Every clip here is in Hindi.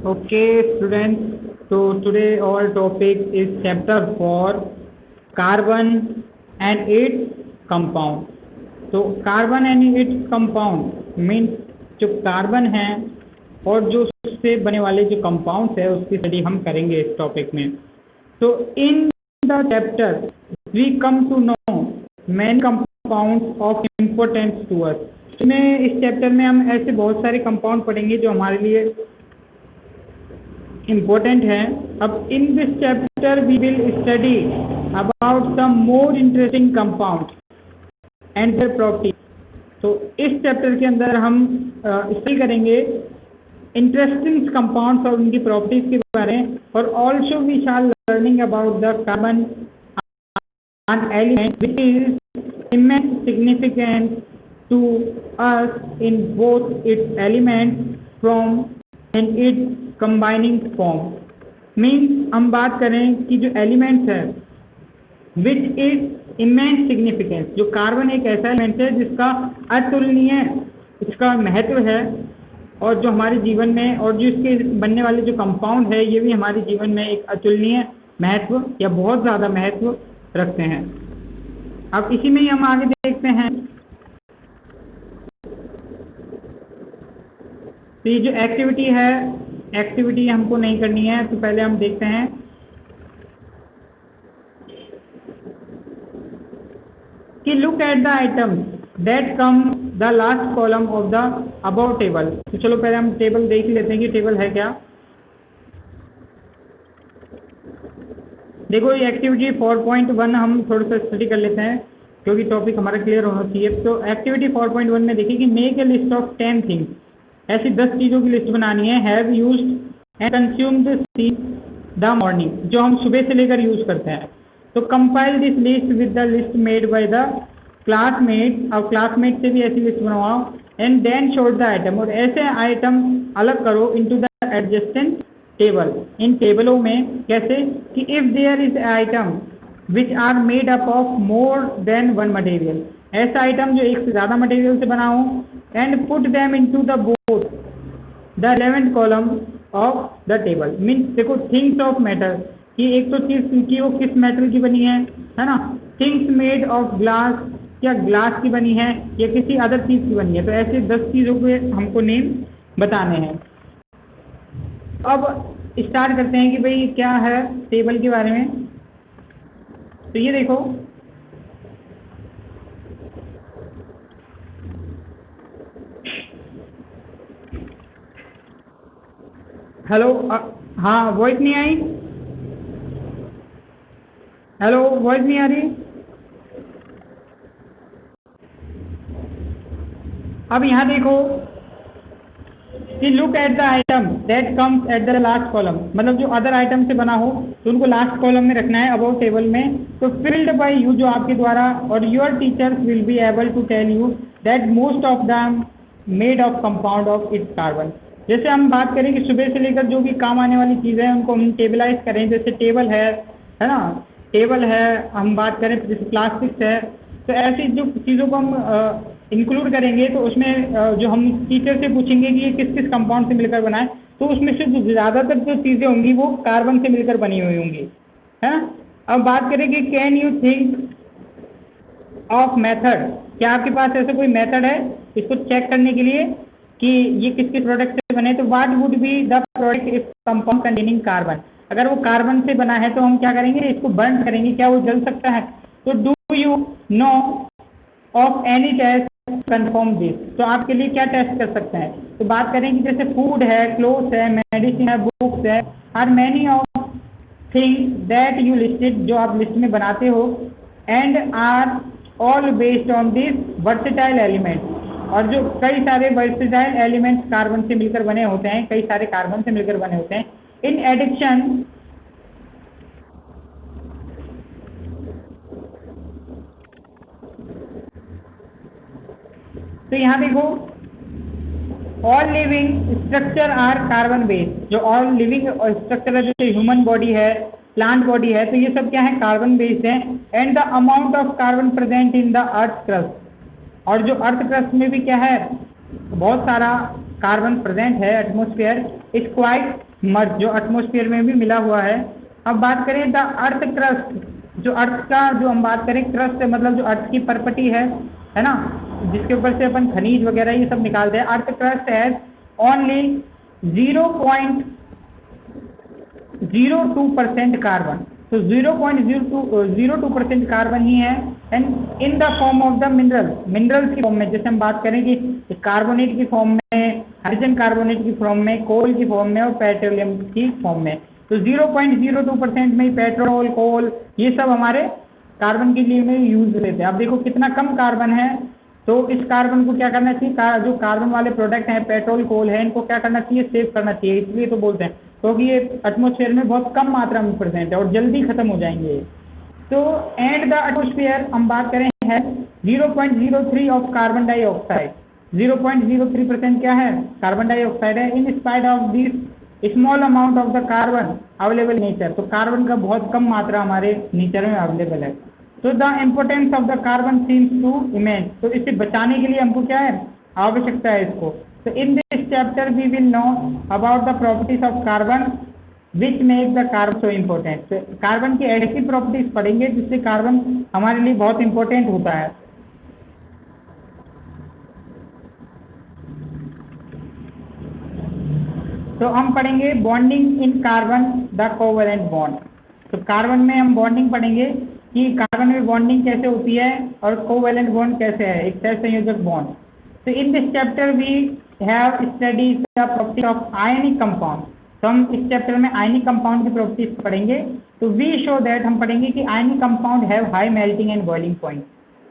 Okay, students. So today our topic is chapter 4, carbon and its compound. तो carbon and its compound means जो कार्बन है और जो उससे बने वाले जो कंपाउंड्स है उसकी स्टडी हम करेंगे इस टॉपिक में। तो in the chapter we come to know many compounds of importance to us. इसमें इस चैप्टर में हम ऐसे बहुत सारे कंपाउंड पढ़ेंगे जो हमारे लिए इम्पोर्टेंट है। अब in this chapter we will study about some more interesting compound and their property. तो इस चैप्टर के अंदर हम स्टडी करेंगे इंटरेस्टिंग कंपाउंड्स और उनकी प्रॉपर्टीज के बारे में, और also we shall learning about the carbon an element which is immense significance to us in both its elements from and its combining form। Means हम बात करें कि जो एलिमेंट्स है विच इज इमेंस सिग्निफिकेंस, जो कार्बन एक ऐसा एलिमेंट है जिसका अतुलनीय इसका महत्व है, और जो हमारे जीवन में और जो इसके बनने वाले जो कंपाउंड है ये भी हमारे जीवन में एक अतुलनीय महत्व या बहुत ज़्यादा महत्व रखते हैं। अब इसी में ही हम आगे देखते हैं। तो ये जो एक्टिविटी है, एक्टिविटी हमको नहीं करनी है, तो पहले हम देखते हैं कि look at the item that come the last column of the about table. तो चलो पहले हम टेबल देख लेते हैं कि टेबल है क्या। देखो ये एक्टिविटी 4.1 हम थोड़ा सा स्टडी कर लेते हैं क्योंकि टॉपिक हमारा क्लियर होना चाहिए। तो एक्टिविटी 4.1 में देखिए कि make a list of 10 things, ऐसी 10 चीज़ों की लिस्ट बनानी है। Have used and consumed since the morning, जो हम सुबह से लेकर यूज़ करते हैं। तो compile this list with the list made by the classmate, और क्लासमेट से भी ऐसी लिस्ट बनवाओ। And then sort the item, और ऐसे आइटम अलग करो इनटू द एडजेसेंट टेबल, इन टेबलों में। कैसे कि if there is item which are made up of more than one material, ऐसा आइटम जो एक से ज़्यादा मटेरियल से बना हो। And put them into the both the 11th column of the table. Means देखो थिंग्स ऑफ मैटर, कि एक तो चीज़ की वो किस मेटल की बनी है ना। थिंग्स मेड ऑफ ग्लास, क्या ग्लास की बनी है या किसी अदर चीज़ की बनी है। तो ऐसे 10 चीज़ों के हमको नेम बताने हैं। अब स्टार्ट करते हैं कि भाई क्या है टेबल के बारे में। तो ये देखो हेलो, हाँ वॉइस नहीं आई, हेलो वॉइस नहीं आ रही। अब यहाँ देखो कि look at the item that comes at the last column, मतलब जो अदर आइटम से बना हो तो उनको लास्ट कॉलम में रखना है अबाउट टेबल में। तो फिल्ड बाय यू, जो आपके द्वारा, और your teachers will be able to tell you that most of the made of compound of its carbon. जैसे हम बात करें कि सुबह से लेकर जो भी काम आने वाली चीज़ें हैं उनको हम टेबलाइज करें। जैसे टेबल है ना, टेबल है, हम बात करें जैसे प्लास्टिक्स है, तो ऐसी जो चीज़ों को हम इंक्लूड करेंगे तो उसमें जो हम टीचर से पूछेंगे कि ये किस किस कंपाउंड से मिलकर बना है, तो उसमें से जो ज़्यादातर जो चीज़ें होंगी वो कार्बन से मिलकर बनी हुई होंगी, है ना। अब बात करें कि can you think of method, क्या आपके पास ऐसा कोई मेथड है इसको चेक करने के लिए कि ये किस किस प्रोडक्ट से बने। तो what would be the product if compound containing carbon, अगर वो कार्बन से बना है तो हम क्या करेंगे, इसको बर्न करेंगे, क्या वो जल सकता है। तो do you know of any test confirm this, तो आपके लिए क्या टेस्ट कर सकते हैं। तो बात करें कि जैसे फूड है, क्लोथ्स है, मेडिसिन है, बुक्स है, are many of things that you listed, जो आप लिस्ट में बनाते हो, and are all based on this versatile element, और जो कई सारे वर्सेटाइल एलिमेंट्स कार्बन से मिलकर बने होते हैं, कई सारे कार्बन से मिलकर बने होते हैं। इन एडिक्शन, तो यहाँ देखो all living structure are carbon based, जो ऑल लिविंग स्ट्रक्चर है, जैसे ह्यूमन बॉडी है, प्लांट बॉडी है, तो ये सब क्या है, कार्बन बेस्ड है। And the amount of carbon present in the earth crust, और जो अर्थ क्रस्ट में भी क्या है, बहुत सारा कार्बन प्रेजेंट है, एटमॉस्फेयर इज क्वाइट मर्ज जो एटमॉस्फेयर में भी मिला हुआ है। अब बात करें द अर्थ क्रस्ट, जो अर्थ का जो हम बात करें क्रस्ट मतलब जो अर्थ की परपटी है ना, जिसके ऊपर से अपन खनिज वगैरह ये सब निकालते हैं। Earth crust has only 0.02% carbon, तो 0.02% कार्बन ही है। And in the form of the minerals की फॉर्म में, जैसे हम बात करें कि कार्बोनेट की फॉर्म में, हाइड्रोजन कार्बोनेट की फॉर्म में, कोल की फॉर्म में और पेट्रोलियम की फॉर्म में। तो 0.02% में ही पेट्रोल, कोल ये सब हमारे कार्बन के लिए में यूज लेते हैं। अब देखो कितना कम कार्बन है, तो इस कार्बन को क्या करना चाहिए, जो कार्बन वाले प्रोडक्ट हैं पेट्रोल, कोल है, इनको क्या करना चाहिए, सेव करना चाहिए। इसलिए तो बोलते हैं क्योंकि ये एटमॉस्फेयर में बहुत कम मात्रा में प्रेजेंट है और जल्दी खत्म हो जाएंगे। तो एंड द एटमॉस्फेयर हम बात करें है 0.03 ऑफ कार्बन डाइऑक्साइड। 0.03% क्या है, कार्बन डाइऑक्साइड है। In spite of this small amount of the carbon available nature, तो कार्बन का बहुत कम मात्रा हमारे नेचर में अवेलेबल है। तो the importance of the carbon seems to immense, तो इसे बचाने के लिए हमको क्या है, आवश्यकता है इसको। तो in this chapter we will know about the properties of carbon which make the carbon so important. तो कार्बन की ऐसी प्रॉपर्टीज पढ़ेंगे जिससे कार्बन हमारे लिए बहुत इंपॉर्टेंट होता है। तो हम पढ़ेंगे bonding in carbon the covalent bond. तो कार्बन में हम बॉन्डिंग पढ़ेंगे कि कार्बन में बॉन्डिंग कैसे होती है और कोवैलेंट बॉन्ड कैसे है, एक सहसंयोजक बॉन्ड। तो in this chapter we have study the property of ionic compound. तो हम इस चैप्टर में आयनिक कंपाउंड की प्रॉपर्टीज पढ़ेंगे। तो वी शो दैट, हम पढ़ेंगे कि ionic compound have high melting and boiling point,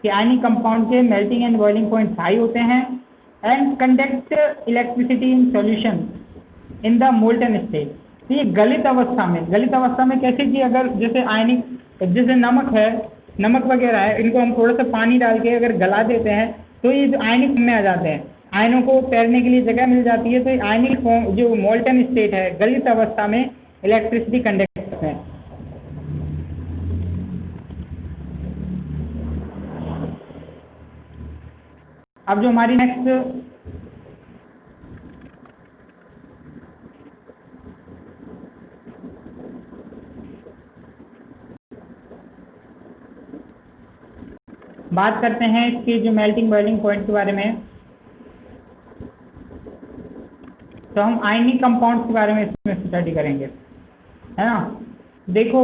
कि आयनिक कंपाउंड के melting and boiling point high होते हैं। And conduct electricity in solution in the molten state. तो ये गलित अवस्था में कैसे कि अगर जैसे आयनिक, जैसे नमक है, नमक वगैरह है, इनको हम थोड़ा सा पानी डाल के अगर गला देते हैं तो ये जो आयनिक में आ जाते हैं, आयनों को तैरने के लिए जगह मिल जाती है। तो आयनिक फॉर्म जो मोल्टन स्टेट है, गलित अवस्था में इलेक्ट्रिसिटी कंडक्ट करते हैं। अब जो हमारी नेक्स्ट बात करते हैं इसकी जो मेल्टिंग बॉइलिंग पॉइंट के बारे में। तो हम आयनिक कंपाउंड्स के बारे में इसमें स्टडी करेंगे, है ना। देखो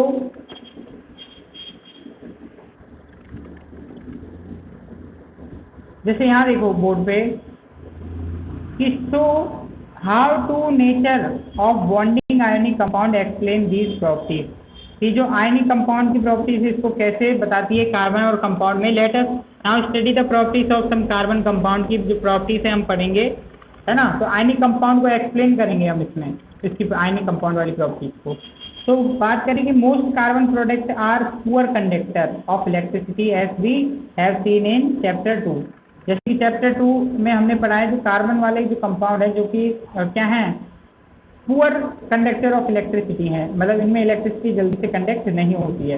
जैसे यहाँ देखो बोर्ड पे कि so how to nature of bonding ionic compound explain these properties, कि जो आयनिक कंपाउंड की प्रॉपर्टीज इसको कैसे बताती है कार्बन और कंपाउंड में। Let us now study the properties of some carbon compound की जो प्रॉपर्टीज है हम पढ़ेंगे, है ना। तो आयनिक कंपाउंड को एक्सप्लेन करेंगे हम इसमें, इसकी आयनिक कंपाउंड वाली प्रॉपर्टीज को। तो बात करेंगे most carbon product are poor conductor of electricity as we have seen in chapter 2। जैसे कि चैप्टर 2 में हमने पढ़ा है जो कार्बन वाले जो कंपाउंड है जो कि क्या हैं, पुअर कंडक्टर ऑफ इलेक्ट्रिसिटी है, मतलब इनमें इलेक्ट्रिसिटी जल्दी से कंडक्ट नहीं होती है।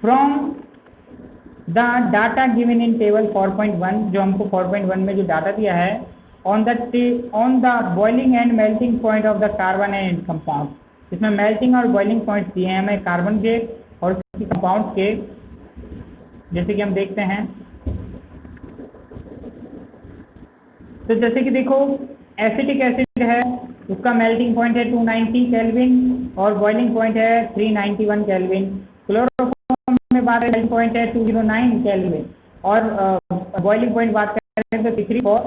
From the data given in table 4.1, जो हमको 4.1 में जो डाटा दिया है, on the boiling and melting point of the carbon and compound, इसमें मेल्टिंग और बॉइलिंग पॉइंट्स दिए हैं हमें कार्बन के और कंपाउंड के। जैसे कि हम देखते हैं, तो जैसे कि देखो एसिटिक एसिड है, उसका मेल्टिंग पॉइंट है 290 केल्विन और बॉइलिंग पॉइंट है 391 केल्विन। क्लोरोफॉर्म में बात करें मेल्टिंग पॉइंट है 209 केल्विन और बॉइलिंग पॉइंट बात करें तो 334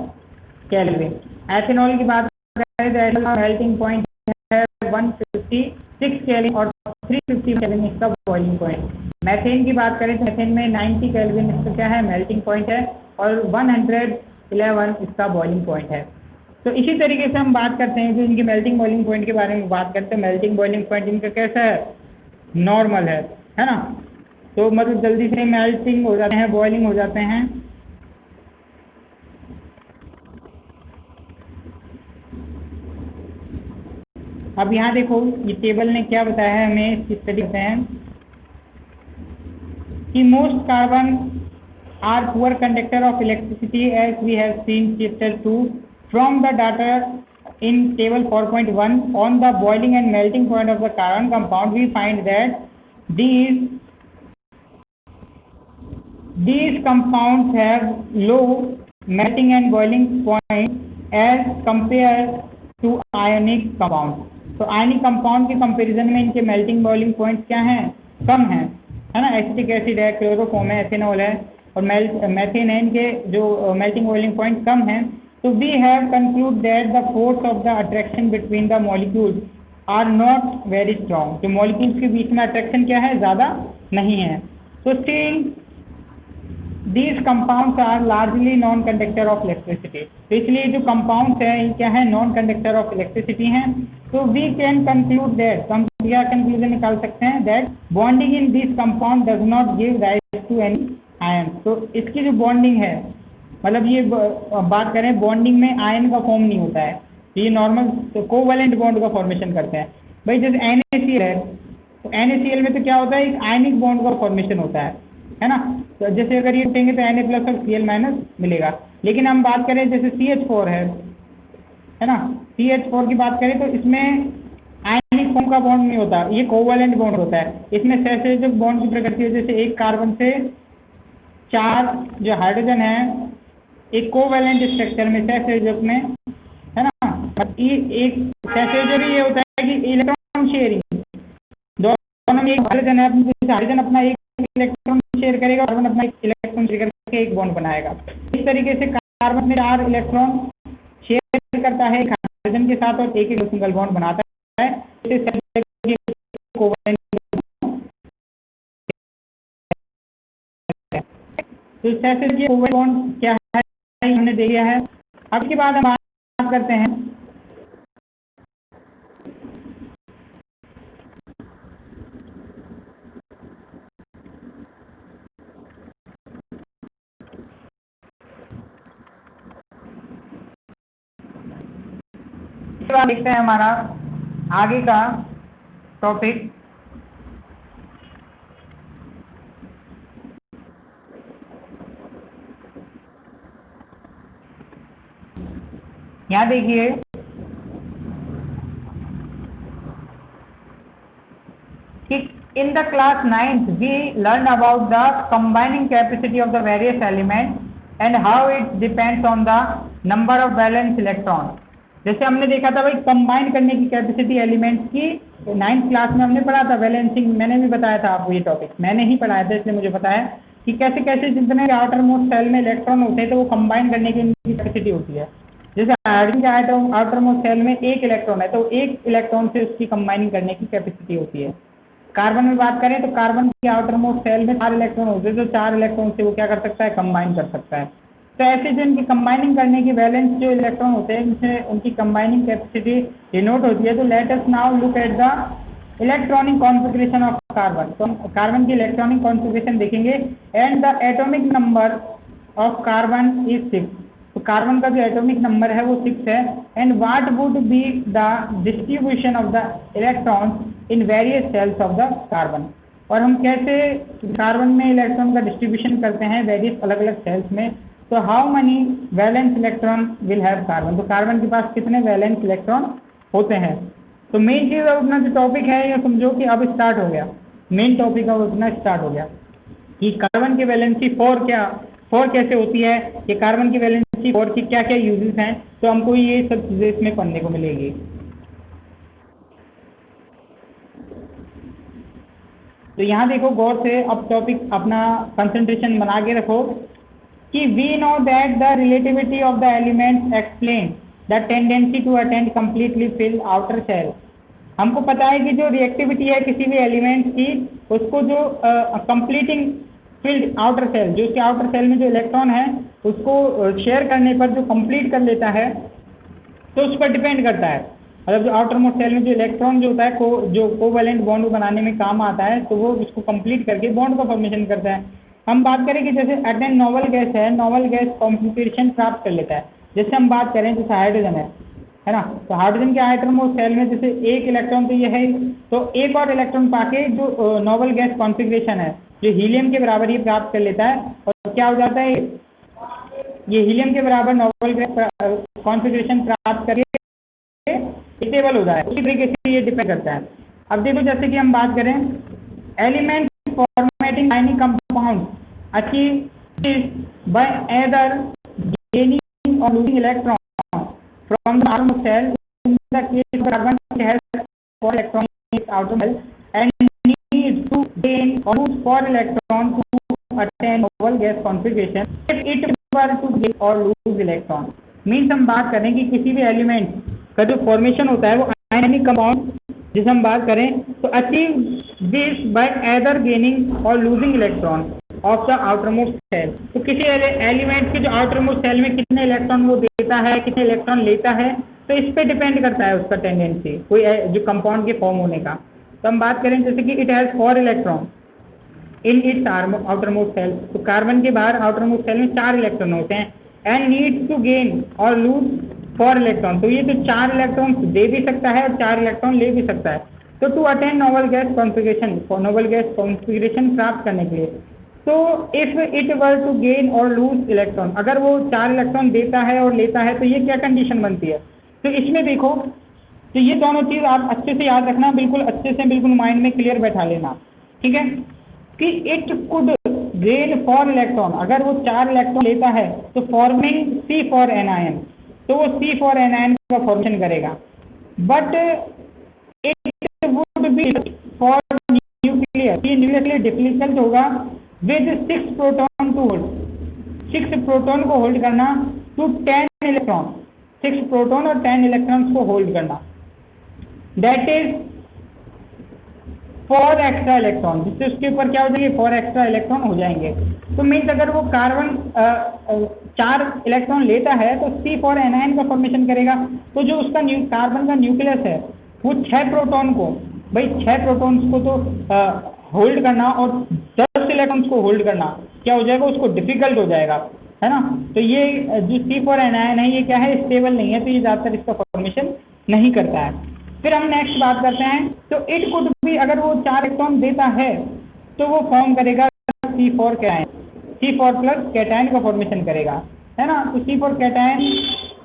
केल्विन। एथेनॉल की बात करें तो एथेनॉल मेल्टिंग पॉइंट है 156 केल्विन और 350 केल्विन इसका बॉइलिंग पॉइंट। मैथेन की बात करें तो मैथेन में 90 केल्विन इसका क्या है, मेल्टिंग पॉइंट है और 111 इसका बॉइलिंग पॉइंट है। तो इसी तरीके से हम बात करते हैं जो इनके मेल्टिंग बॉइलिंग पॉइंट के बारे में बात करते हैं। मेल्टिंग बॉइलिंग पॉइंट इनका कैसा है, नॉर्मल है ना। तो मतलब जल्दी से मेल्टिंग हो जाते हैं, बॉइलिंग हो जाते हैं। अब यहाँ देखो ये टेबल ने क्या बताया है हमें, इसकी स्टडी करते हैं कि most carbon are poor conductor of electricity as we have seen chapter 2 from the data in table 4.1 on the boiling and melting point of the carbon compound, we find that these compounds have low melting and boiling point as compared to ionic compound. तो आयनिक कंपाउंड के कंपैरिजन में इनके मेल्टिंग बॉइलिंग पॉइंट्स क्या हैं, कम हैं, है ना। एसिटिक एसिड है, क्लोरोफॉर्म है, एथेनॉल है और मेथेन है, इनके जो मेल्टिंग बॉइलिंग पॉइंट कम हैं। तो we have conclude that the force of the attraction between the molecules are not very strong. जो मॉलिक्यूल्स के बीच में अट्रैक्शन क्या है, ज़्यादा नहीं है। तो still these compounds are largely non conductor of electricity। तो इसलिए जो compounds हैं ये क्या है, non conductor of electricity हैं। तो we can conclude that, हम क्या conclusion निकाल सकते हैं, that bonding in this compound does not give rise to any ion। तो इसकी जो bonding है, मतलब ये बात करें bonding में आयन का फॉर्म नहीं होता है, ये नॉर्मल कोवैलेंट बॉन्ड का फॉर्मेशन करते हैं। भाई जैसे NaCl है, तो NaCl में तो क्या होता है, एक आयनिक बॉन्ड का फॉर्मेशन होता है ना। तो जैसे अगर ये उठेंगे तो Na प्लस और Cl- मिलेगा। लेकिन हम बात करें जैसे CH4 है ना, CH4 की बात करें तो इसमें आयनिक फॉर्म का बॉन्ड नहीं होता, ये कोवैलेंट बॉन्ड होता है। इसमें सहसंयोजक बॉन्ड की प्रकृति है, जैसे एक कार्बन से 4 जो हाइड्रोजन है एक कोवैलेंट स्ट्रक्चर में सहसंयोजक में, है ना। एक सहसंयोजक ये होता है कि इलेक्ट्रॉन शेयरिंग, दोनों में एक हाइड्रोजन है, हाइड्रोजन अपना एक इलेक्ट्रॉन शेयर करेगा, कार्बन अपना एक इलेक्ट्रॉन शेयर करके एक बॉन्ड बनाएगा। इस तरीके से कार्बन में 4 इलेक्ट्रॉन शेयर करता है हाइड्रोजन के साथ और एक सिंगल बॉन्ड बनाता है। तो सहसंयोजक कोवैलेंट बॉन्ड क्या है हमने देख लिया है। अब के बाद हम बात करते हैं देखते हैं हमारा आगे का टॉपिक। यहाँ देखिए कि in the class 9th we learn about the combining capacity of the various elements and how it depends on the number of valence electrons। जैसे हमने देखा था भाई कंबाइन करने की कैपेसिटी एलिमेंट्स की, 9th क्लास में हमने पढ़ा था बैलेंसिंग, मैंने भी बताया था आपको, ये टॉपिक मैंने ही पढ़ाया था इसलिए मुझे पता है कि कैसे कैसे जितने आउटर मोस्ट सेल में इलेक्ट्रॉन होते हैं तो वो कंबाइन करने की इनकी कैपेसिटी होती है। जैसे हाइड्रोजन के आउटर मोस्ट सेल में एक इलेक्ट्रॉन है तो एक इलेक्ट्रॉन से उसकी कंबाइनिंग करने की कैपेसिटी होती है। कार्बन में बात करें तो कार्बन की आउटर मोस्ट सेल में 4 इलेक्ट्रॉन होते हैं, तो 4 इलेक्ट्रॉन से वो क्या कर सकता है, कंबाइन कर सकता है। तो ऐसे जो इनकी कंबाइनिंग करने की वैलेंस जो इलेक्ट्रॉन होते हैं इनसे उनकी कंबाइनिंग कैपेसिटी डिनोट होती है। तो late us now look at the electronic configuration of carbon. तो हम कार्बन की इलेक्ट्रॉनिक कॉन्फ़िगरेशन देखेंगे। And the atomic number of carbon is 6। तो कार्बन का जो एटॉमिक नंबर है वो 6 है। And what would be the distribution of the electrons in various cells of the carbon. और हम कैसे कार्बन में इलेक्ट्रॉन का डिस्ट्रीब्यूशन करते हैं वेरियस अलग अलग सेल्स में। तो how many valence electron will have carbon. तो कार्बन के पास कितने वैलेंस इलेक्ट्रॉन होते हैं। तो मेन चीज़ अपना जो टॉपिक है ये समझो कि अब स्टार्ट हो गया, मेन टॉपिक अब अपना स्टार्ट हो गया कि कार्बन की वैलेंसी 4 कैसे होती है, ये कार्बन की वैलेंसी 4 की क्या क्या यूजेस हैं। तो हमको ये सब चीज़ें इसमें पढ़ने को मिलेगी। तो यहाँ देखो गौर से, अब टॉपिक अपना कंसंट्रेशन बना के रखो कि we know that the relativity of the elements explain the tendency to attend completely filled outer shell। हमको पता है कि जो रिएक्टिविटी है किसी भी एलिमेंट की, उसको जो कंप्लीटिंग फिल्ड आउटर सेल, जो उसके आउटर सेल में जो इलेक्ट्रॉन है उसको शेयर करने पर जो कंप्लीट कर लेता है, तो उस पर डिपेंड करता है। मतलब जो आउटर मोस्ट सेल में जो इलेक्ट्रॉन जो होता है जो कोवैलेंट बॉन्ड बनाने में काम आता है, तो वो उसको कंप्लीट करके बॉन्ड का फॉर्मेशन करता है। हम बात करें कि जैसे अटेन नोबल गैस है, नोबल गैस कॉन्फ़िगरेशन प्राप्त कर लेता है। जैसे हम बात करें जैसे हाइड्रोजन है ना, तो हाइड्रोजन के आइटम मोस्ट सेल में जैसे एक इलेक्ट्रॉन तो ये है, तो एक और इलेक्ट्रॉन पाके जो नोबल गैस कॉन्फ़िगरेशन है जो हीलियम के बराबर ये प्राप्त कर लेता है। और क्या हो जाता है, ये हीलियम के बराबर नोबल गैस कॉन्फ़िगरेशन प्राप्त करके स्टेबल हो जाए, उसी तरीके से ये डिपेंड करता है। अब देखो जैसे कि हम बात करें element formatting ionic compound achieve by either gaining or losing electron from the atom shell in the case of carbon has 4 electrons in outer shell and needs to gain or lose 4 electrons to attain noble gas configuration if it were to gain or lose electron। Means हम बात करें कि किसी भी एलिमेंट का जो फॉर्मेशन होता है वो आयनिक कंपाउंड जिसे हम बात करें तो achieve this by either gaining or losing electron of the outer most shell. तो किसी एलिमेंट के जो आउटर मोस्ट सेल में कितने इलेक्ट्रॉन वो देता है, कितने इलेक्ट्रॉन लेता है, तो इस पे डिपेंड करता है उसका टेंडेंसी कोई जो कंपाउंड के फॉर्म होने का। तो हम बात करें जैसे कि it has 4 electron in its outer most shell, तो कार्बन के बाहर आउटर मोस्ट सेल में 4 इलेक्ट्रॉन होते हैं एंड नीड्स टू गेन और लूज 4 इलेक्ट्रॉन। तो ये तो 4 इलेक्ट्रॉन दे भी सकता है और 4 इलेक्ट्रॉन ले भी सकता है। तो to attain noble gas configuration प्राप्त करने के लिए, तो if it were to gain और लूज इलेक्ट्रॉन, अगर वो 4 इलेक्ट्रॉन देता है और लेता है तो ये क्या कंडीशन बनती है। तो इसमें देखो, तो ये दोनों चीज़ आप अच्छे से याद रखना, बिल्कुल अच्छे से बिल्कुल माइंड में क्लियर बैठा लेना, ठीक है, कि इट कुड गेन 4 इलेक्ट्रॉन, अगर वो 4 इलेक्ट्रॉन लेता है तो फॉर्मिंग C4 एनायन, तो वो C4 एनायन का फॉर्मेशन करेगा, but it would be for nuclear, ये न्यूक्लियर के लिए डिफिकल्ट होगा with 6 proton to hold, 6 proton को होल्ड करना टू 10 इलेक्ट्रॉन, 6 प्रोटॉन और 10 इलेक्ट्रॉन्स को होल्ड करना, दैट इज 4 एक्स्ट्रा इलेक्ट्रॉन, जिससे उसके ऊपर क्या हो जाएंगे 4 एक्स्ट्रा इलेक्ट्रॉन हो जाएंगे। तो मीन्स अगर वो कार्बन 4 इलेक्ट्रॉन लेता है तो C4 एनायन का फॉर्मेशन करेगा, तो जो उसका कार्बन का न्यूक्लियस है वो 6 प्रोटॉन को, भाई 6 प्रोटॉन्स को तो होल्ड करना और 10 इलेक्ट्रॉन्स को होल्ड करना क्या हो जाएगा, उसको डिफिकल्ट हो जाएगा, है ना। तो ये जो C4 एनायन है ये क्या है, स्टेबल नहीं है, तो ये ज़्यादातर इसका फॉर्मेशन नहीं करता है। फिर हम नेक्स्ट बात करते हैं, तो इट कुड भी, अगर वो 4 इलेक्ट्रॉन देता है तो वो फॉर्म करेगा C4 cation, C4 plus cation का फॉर्मेशन करेगा, है ना। तो C4 कैटायन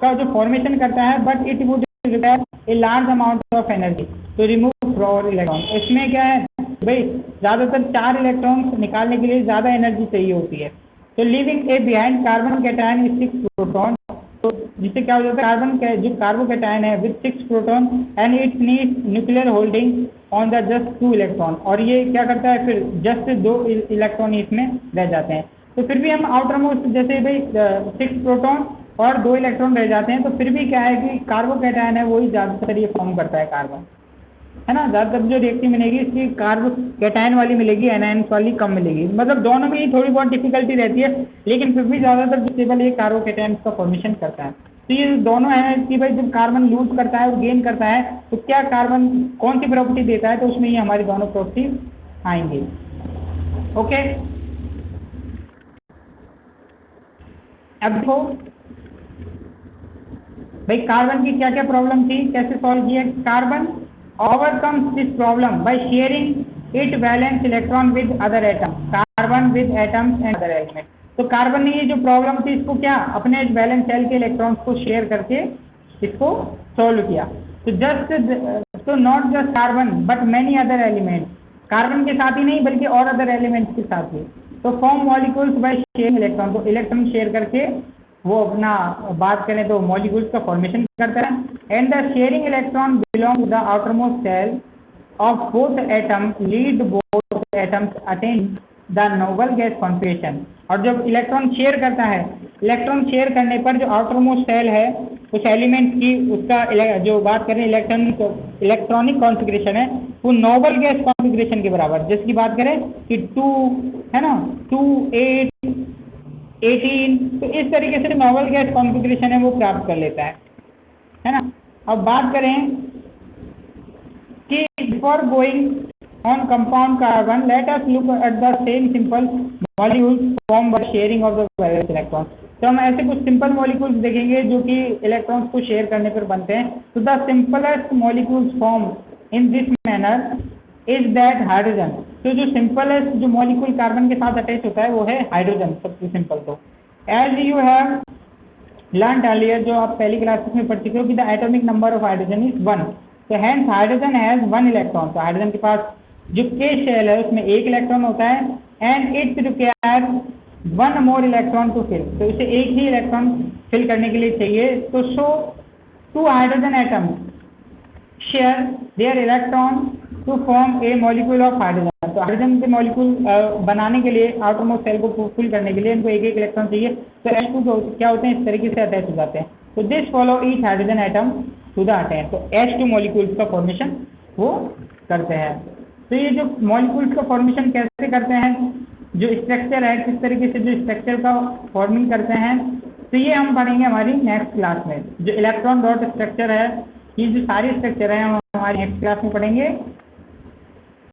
का जो फॉर्मेशन करता है, but it would require a large amount of energy to remove 4 electron. इसमें क्या है भाई, ज़्यादातर 4 इलेक्ट्रॉन्स निकालने के लिए ज़्यादा एनर्जी चाहिए होती है। तो living A behind carbon cation is 6 proton, तो जिससे क्या हो जाता है, कार्बन का जो कार्बोकैटायन है with 6 proton and it needs nuclear holding on the just 2 electron, और ये क्या करता है फिर जस्ट 2 इलेक्ट्रॉन इसमें रह जाते हैं। तो फिर भी हम आउटर मोस्ट जैसे भाई 6 प्रोटॉन और 2 इलेक्ट्रॉन रह जाते हैं, तो फिर भी क्या है कि कार्बोकैटायन है वही ज़्यादातर ये फॉर्म करता है कार्बन, है ना। ज़्यादातर जो रिएक्टिव मिलेगी इसकी कार्बोकैटायन वाली मिलेगी, एनायंस वाली कम मिलेगी, मतलब दोनों में ही थोड़ी बहुत डिफिकल्टी रहती है, लेकिन फिर भी ज़्यादातर जो स्टेबल ये कार्बोकैटायन का फॉर्मेशन करता है। तो ये दोनों है कि भाई जब कार्बन लूज करता है और गेन करता है तो क्या कार्बन कौन सी प्रॉपर्टी देता है, तो उसमें ये हमारी दोनों प्रॉपर्टी आएंगी। ओके, अब देखो भाई कार्बन की क्या क्या प्रॉब्लम थी, कैसे सॉल्व किया। Carbon overcomes this problem by sharing its valence electron with other atom, carbon with atoms and other elements। तो कार्बन ने ये जो प्रॉब्लम थी इसको क्या अपने वैलेंस शेल के इलेक्ट्रॉन्स को शेयर करके इसको सॉल्व किया। तो not just carbon but many other elements, carbon के साथ ही नहीं बल्कि और अदर एलिमेंट्स के साथ भी, तो form molecules by sharing electron, तो इलेक्ट्रॉन शेयर करके वो अपना बात करें तो मॉलिक्यूल्स का फॉर्मेशन करता है। And the sharing electron belong to the outermost shell of both atom lead both atoms attain the noble gas configuration. और जब इलेक्ट्रॉन शेयर करता है, इलेक्ट्रॉन शेयर करने पर जो आउटरमोस्ट सेल है उस एलिमेंट की, उसका जो बात करें इलेक्ट्रॉनिक कॉन्फ़िगरेशन है वो नोबल गैस कॉन्फ़िगरेशन के बराबर, जिसकी बात करें कि 2 है ना, 2 8 18, तो इस तरीके से नोबल गैस कॉन्फ़िगरेशन है वो प्राप्त कर लेता है ना। अब बात करें कि before going on compound carbon let us look at the same simple molecules form by sharing of the valence electron. तो हम ऐसे कुछ सिंपल मॉलिक्यूल्स देखेंगे जो कि इलेक्ट्रॉन्स को शेयर करने पर बनते हैं। तो the simplest molecules form in this manner is that hydrogen. तो जो सिंपलेस्ट जो मॉलिक्यूल कार्बन के साथ अटैच होता है वो है हाइड्रोजन, सबसे सिंपल। तो as you have learned earlier, जो आप पहली क्लासेस में पढ़ चुके हो कि the atomic number of hydrogen is 1. तो hence hydrogen has 1 electron. तो हाइड्रोजन के पास जो K शेल है उसमें एक इलेक्ट्रॉन होता है and it requires 1 more electron to fill. तो इसे एक ही इलेक्ट्रॉन फिल करने के लिए चाहिए. तो so 2 hydrogen atoms share their electron to form a molecule of hydrogen. तो हाइड्रोजन के मॉलिक्यूल बनाने के लिए आउटर मोस्ट सेल को फुल करने के लिए इनको एक एक इलेक्ट्रॉन चाहिए. तो H2 क्या होते हैं, इस तरीके से अटैच हो जाते हैं. तो this follow each hydrogen atom to the attach. तो H2 मॉलिक्यूल्स का फॉर्मेशन वो करते हैं. तो ये जो मॉलिक्यूल्स का फॉर्मेशन कैसे करते हैं, जो स्ट्रक्चर है किस तरीके से जो स्ट्रक्चर का फॉर्मिंग करते हैं, तो ये हम पढ़ेंगे हमारी नेक्स्ट क्लास में. जो इलेक्ट्रॉन डॉट स्ट्रक्चर है, ये जो सारे स्ट्रक्चर हैं हम हमारी नेक्स्ट क्लास में पढ़ेंगे.